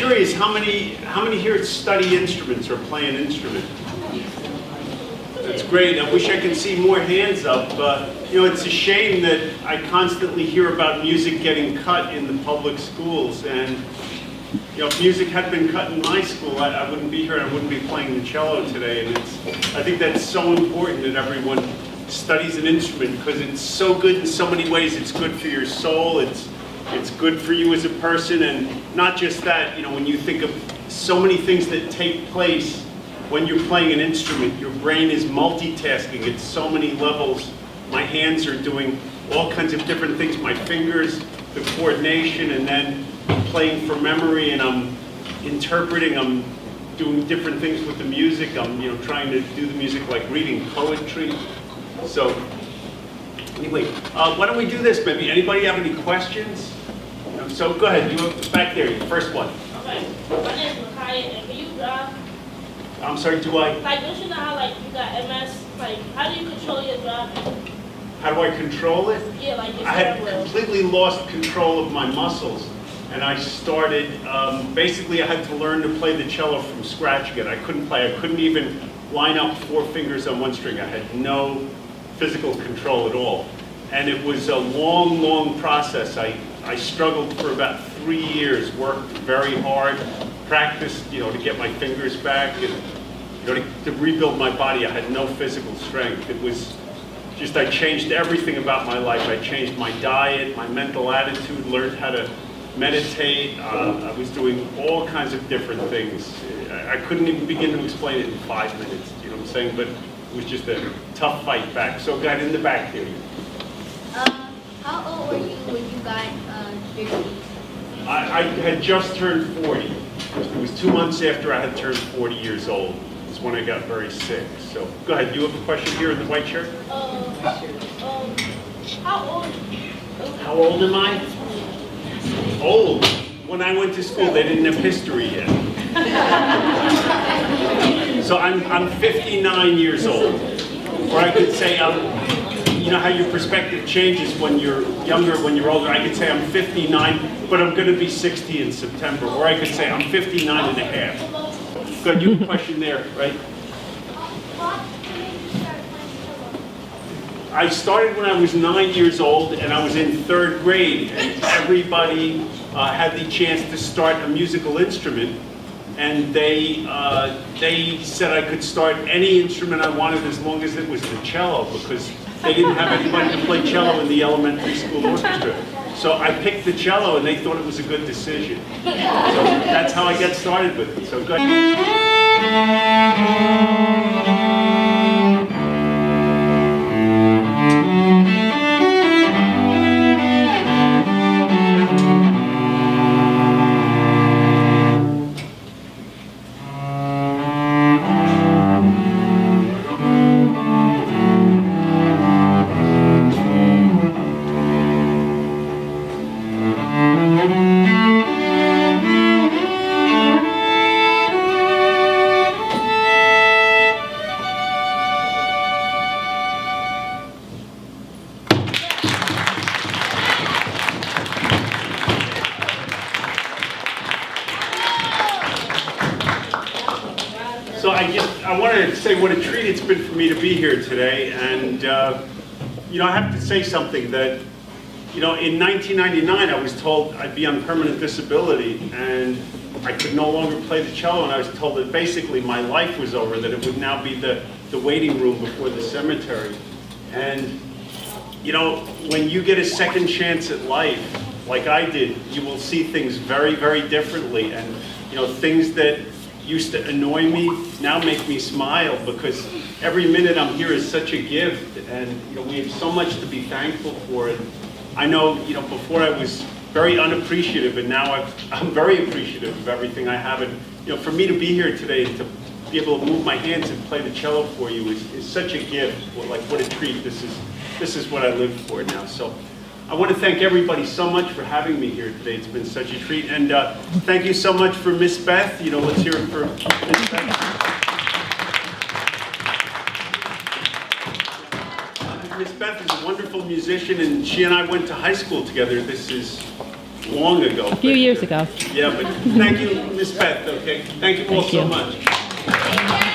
curious, how many here study instruments or play an instrument? That's great. I wish I could see more hands up. You know, it's a shame that I constantly hear about music getting cut in the public schools. And you know, if music had been cut in my school, I wouldn't be here and I wouldn't be playing the cello today. And I think that's so important that everyone studies an instrument because it's so good in so many ways. It's good for your soul. It's good for you as a person. And not just that, you know, when you think of so many things that take place when you're playing an instrument, your brain is multitasking at so many levels. My hands are doing all kinds of different things. My fingers, the coordination, and then playing for memory, and I'm interpreting, I'm doing different things with the music. I'm, you know, trying to do the music like reading poetry. So anyway, why don't we do this maybe? Anybody have any questions? So go ahead, you back there, first one. Okay, my name is Makai, and can you drive? I'm sorry, do I? Like, don't you know how, like, you got MS? Like, how do you control your driving? How do I control it? Yeah, like your I had steering wheel. completely lost control of my muscles. And I started, basically I had to learn to play the cello from scratch again. I couldn't play, I couldn't even line up 4 fingers on one string. I had no physical control at all. And it was a long, long process. I struggled for about 3 years, worked very hard, practiced, you know, to get my fingers back, and you know, to rebuild my body. I had no physical strength. It was just, I changed everything about my life. I changed my diet, my mental attitude, learned how to meditate. I was doing all kinds of different things. I couldn't even begin to explain it in 5 minutes, you know what I'm saying? But it was just a tough fight back. So guy in the back here. How old were you when you got surgery? I had just turned 40. It was 2 months after I had turned 40 years old. It's when I got very sick. So go ahead, you have a question here in the white shirt? How old? How old am I? Old. When I went to school, they didn't have history yet. So I'm 59 years old. Or I could say, you know how your perspective changes when you're younger, when you're older. I could say I'm 59, but I'm going to be 60 in September. Or I could say I'm 59 and a half. Good, you have a question there, right? I started when I was 9 years old, and I was in 3rd grade, and everybody had the chance to start a musical instrument, and they said I could start any instrument I wanted as long as it was the cello, because they didn't have anybody to play cello in the elementary school orchestra. So I picked the cello, and they thought it was a good decision. So that's how I got started with it. So go ahead. So I want to say what a treat it's been for me to be here today, and you know, I have to say something that, you know, in 1999 I was told I'd be on permanent disability and I could no longer play the cello, and I was told that basically my life was over, that it would now be the waiting room before the cemetery. And you know, when you get a second chance at life, like I did, you will see things very, very differently, and you know, things that used to annoy me now make me smile, because every minute I'm here is such a gift, and you know, we have so much to be thankful for. And I know, you know, before I was very unappreciative, and now I'm very appreciative of everything I have. And you know, for me to be here today and to be able to move my hands and play the cello for you is such a gift. Well, like, what a treat. This is what I live for now. So I want to thank everybody so much for having me here today. It's been such a treat. And thank you so much for Miss Beth. You know, let's hear it for Miss Beth. Miss Beth is a wonderful musician, and she and I went to high school together. This is long ago. A few years ago. Yeah, but thank you, Miss Beth, okay? Thank you all Thank so you. much. Thank you.